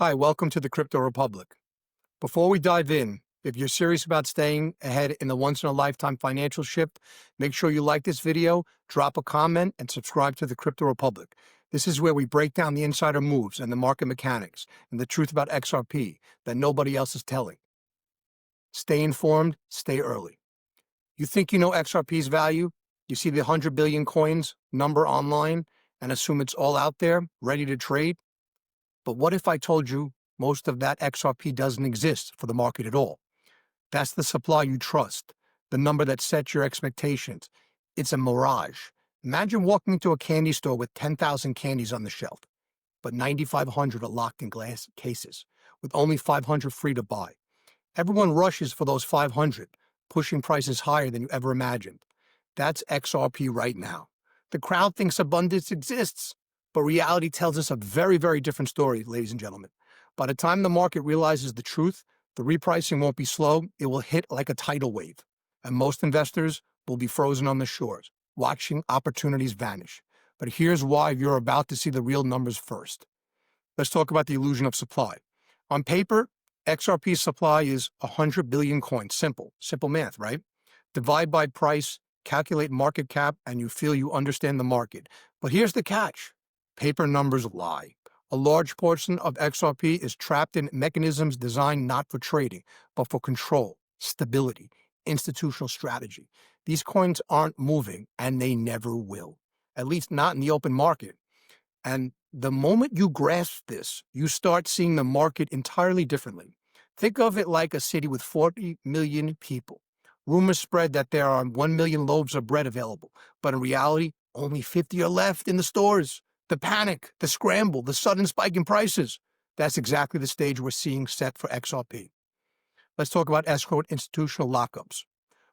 Hi, welcome to the Crypto Republic. Before we dive in, if you're serious about staying ahead in the once-in-a-lifetime financial shift, make sure you like this video, drop a comment, and subscribe to the Crypto Republic. This is where we break down the insider moves and the market mechanics and the truth about XRP that nobody else is telling. Stay informed, stay early. You think you know XRP's value? You see the 100 billion coins number online and assume it's all out there, ready to trade? But what if I told you most of that XRP doesn't exist for the market at all? That's the supply you trust, the number that sets your expectations. It's a mirage. Imagine walking into a candy store with 10,000 candies on the shelf, but 9,500 are locked in glass cases, with only 500 free to buy. Everyone rushes for those 500, pushing prices higher than you ever imagined. That's XRP right now. The crowd thinks abundance exists, but reality tells us a very, very different story, ladies and gentlemen. By the time the market realizes the truth, the repricing won't be slow, it will hit like a tidal wave. And most investors will be frozen on the shores, watching opportunities vanish. But here's why you're about to see the real numbers first. Let's talk about the illusion of supply. On paper, XRP's supply is 100 billion coins. Simple math, right? Divide by price, calculate market cap, and you feel you understand the market. But here's the catch. Paper numbers lie. A large portion of XRP is trapped in mechanisms designed not for trading, but for control, stability, institutional strategy. These coins aren't moving, and they never will, at least not in the open market. And the moment you grasp this, you start seeing the market entirely differently. Think of it like a city with 40 million people. Rumors spread that there are 1 million loaves of bread available, but in reality, only 50 are left in the stores. The panic, the scramble, the sudden spike in prices. That's exactly the stage we're seeing set for XRP. Let's talk about escrowed institutional lockups.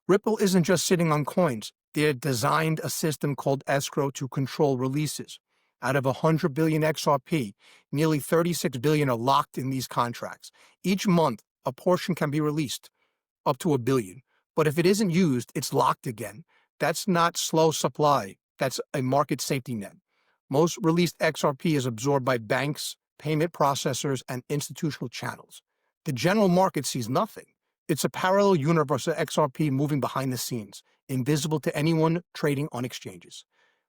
Ripple isn't just sitting on coins. They designed a system called escrow to control releases. Out of 100 billion XRP, nearly 36 billion are locked in these contracts. Each month, a portion can be released, up to 1 billion. But if it isn't used, it's locked again. That's not slow supply. That's a market safety net. Most released XRP is absorbed by banks, payment processors, and institutional channels. The general market sees nothing. It's a parallel universe of XRP moving behind the scenes, invisible to anyone trading on exchanges.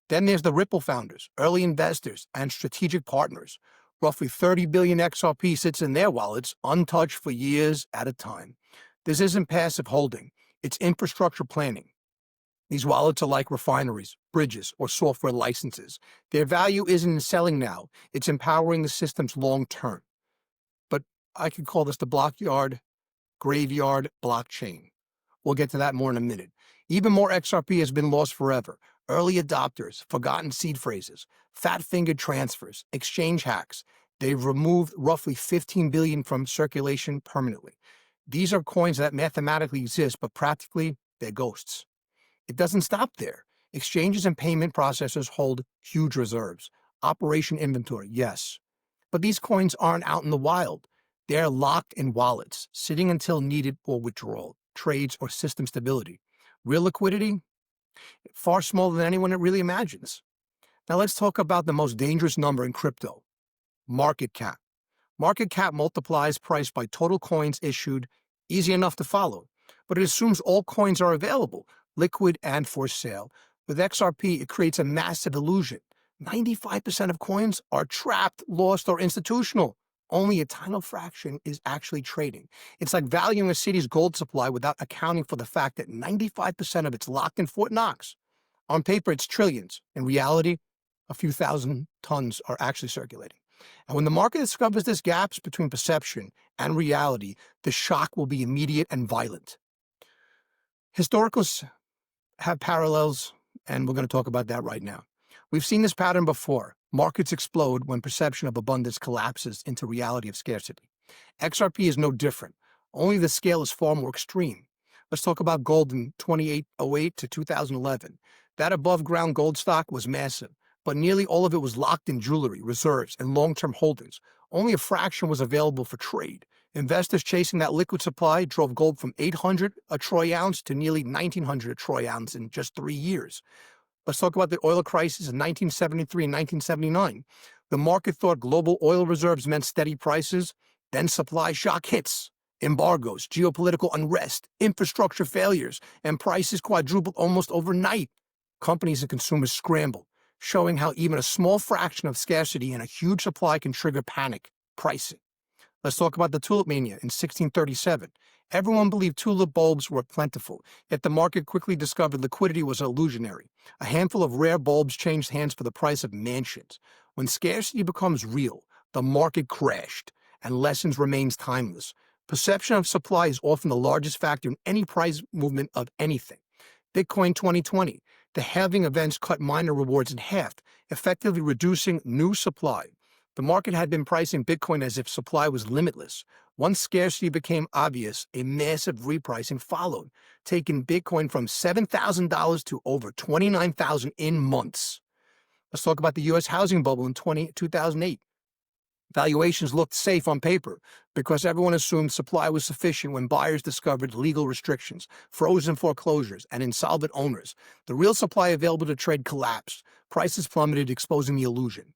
Then there's the Ripple founders, early investors, and strategic partners. Roughly 30 billion XRP sits in their wallets, untouched for years at a time. This isn't passive holding. It's infrastructure planning. These wallets are like refineries, bridges, or software licenses. Their value isn't in selling now, it's empowering the systems long term. But I could call this the graveyard blockchain. We'll get to that more in a minute. Even more XRP has been lost forever. Early adopters, forgotten seed phrases, fat-fingered transfers, exchange hacks. They've removed roughly 15 billion from circulation permanently. These are coins that mathematically exist, but practically they're ghosts. It doesn't stop there. Exchanges and payment processors hold huge reserves. Operation inventory, yes. But these coins aren't out in the wild. They're locked in wallets, sitting until needed for withdrawal, trades, or system stability. Real liquidity? Far smaller than anyone really imagines. Now let's talk about the most dangerous number in crypto, market cap. Market cap multiplies price by total coins issued, easy enough to follow, but it assumes all coins are available, liquid and for sale. With XRP, it creates a massive illusion. 95% of coins are trapped, lost, or institutional. Only a tiny fraction is actually trading. It's like valuing a city's gold supply without accounting for the fact that 95% of it's locked in Fort Knox. On paper, it's trillions. In reality, a few thousand tons are actually circulating. And when the market discovers this gaps between perception and reality, the shock will be immediate and violent. Historicals have parallels, and we're going to talk about that right now. We've seen this pattern before. Markets explode when perception of abundance collapses into reality of scarcity. XRP is no different, only the scale is far more extreme. Let's talk about gold in 2808 to 2011. That above-ground gold stock was massive, but nearly all of it was locked in jewelry, reserves, and long-term holdings. Only a fraction was available for trade. Investors chasing that liquid supply drove gold from 800 a troy ounce to nearly 1900 a troy ounce in just 3 years. Let's talk about the oil crisis in 1973 and 1979. The market thought global oil reserves meant steady prices. Then supply shock hits. Embargoes, geopolitical unrest, infrastructure failures, and prices quadrupled almost overnight. Companies and consumers scrambled, showing how even a small fraction of scarcity and a huge supply can trigger panic pricing. Let's talk about the tulip mania in 1637. Everyone believed tulip bulbs were plentiful, yet the market quickly discovered liquidity was illusionary. A handful of rare bulbs changed hands for the price of mansions. When scarcity becomes real, the market crashed, and lessons remains timeless. Perception of supply is often the largest factor in any price movement of anything. Bitcoin 2020. The halving events cut miner rewards in half, effectively reducing new supply. The market had been pricing Bitcoin as if supply was limitless. Once scarcity became obvious, a massive repricing followed, taking Bitcoin from $7,000 to over $29,000 in months. Let's talk about the U.S. housing bubble in 2008. Valuations looked safe on paper because everyone assumed supply was sufficient when buyers discovered legal restrictions, frozen foreclosures, and insolvent owners. The real supply available to trade collapsed. Prices plummeted, exposing the illusion.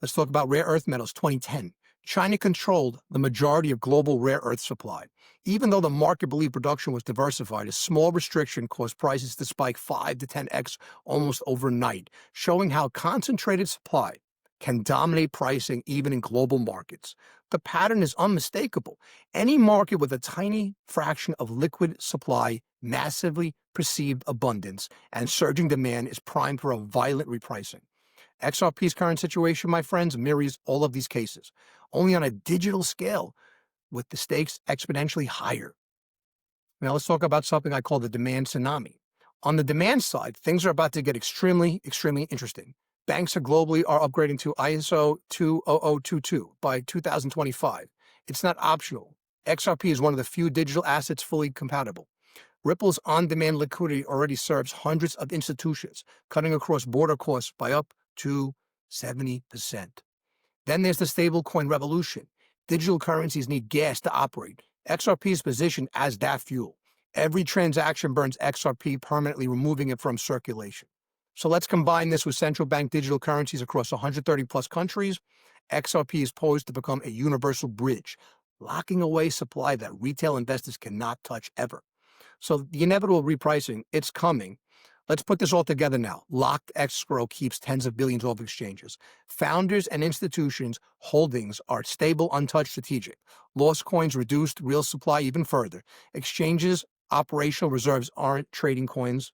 Let's talk about rare earth metals 2010. China controlled the majority of global rare earth supply. Even though the market believed production was diversified, a small restriction caused prices to spike 5 to 10x almost overnight, showing how concentrated supply can dominate pricing even in global markets. The pattern is unmistakable. Any market with a tiny fraction of liquid supply, massively perceived abundance, and surging demand is primed for a violent repricing. XRP's current situation, my friends, mirrors all of these cases, only on a digital scale, with the stakes exponentially higher. Now let's talk about something I call the demand tsunami. On the demand side, things are about to get extremely interesting. Banks globally are upgrading to ISO 20022 by 2025. It's not optional. XRP is one of the few digital assets fully compatible. Ripple's on-demand liquidity already serves hundreds of institutions, cutting across border costs by up to 70%. Then there's the stablecoin revolution. Digital currencies need gas to operate. XRP is positioned as that fuel. Every transaction burns XRP, permanently removing it from circulation. So let's combine this with central bank digital currencies across 130 plus countries. XRP is poised to become a universal bridge, locking away supply that retail investors cannot touch ever. So the inevitable repricing, it's coming. Let's put this all together now. Locked escrow keeps tens of billions off exchanges. Founders and institutions' holdings are stable, untouched, strategic. Lost coins reduced real supply even further. Exchanges' operational reserves aren't trading coins.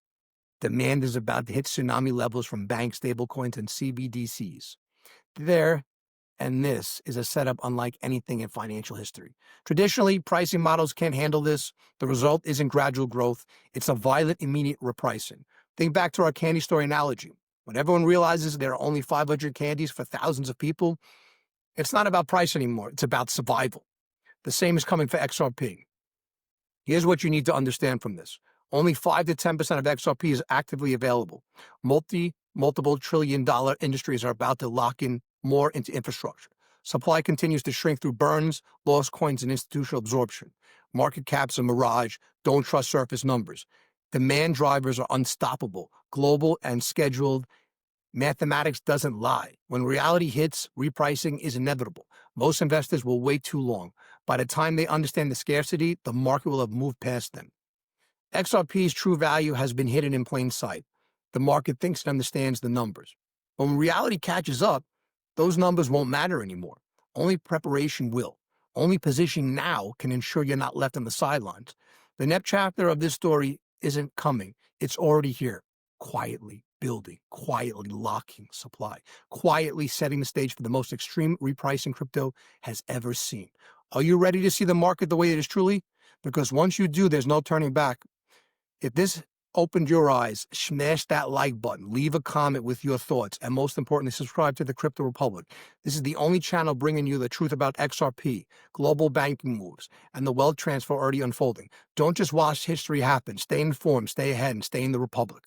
Demand is about to hit tsunami levels from bank stablecoins and CBDCs. This is a setup unlike anything in financial history. Traditionally, pricing models can't handle this. The result isn't gradual growth. It's a violent, immediate repricing. Think back to our candy store analogy. When everyone realizes there are only 500 candies for thousands of people, it's not about price anymore. It's about survival. The same is coming for XRP. Here's what you need to understand from this. Only 5 to 10% of XRP is actively available. Multiple trillion-dollar industries are about to lock in more into infrastructure. Supply continues to shrink through burns, lost coins, and institutional absorption. Market caps a mirage. Don't trust surface numbers. Demand drivers are unstoppable, global and scheduled. Mathematics doesn't lie. When reality hits, repricing is inevitable. Most investors will wait too long. By the time they understand the scarcity, the market will have moved past them. XRP's true value has been hidden in plain sight. The market thinks it understands the numbers. When reality catches up, those numbers won't matter anymore. Only preparation will. Only positioning now can ensure you're not left on the sidelines. The next chapter of this story isn't coming. It's already here, quietly building, quietly locking supply, quietly setting the stage for the most extreme repricing crypto has ever seen. Are you ready to see the market the way it is truly? Because once you do, there's no turning back. If this opened your eyes, smash that like button, leave a comment with your thoughts, and most importantly, subscribe to the Crypto Republic. This is the only channel bringing you the truth about XRP, global banking moves, and the wealth transfer already unfolding. Don't just watch history happen. Stay informed, stay ahead, and stay in the Republic.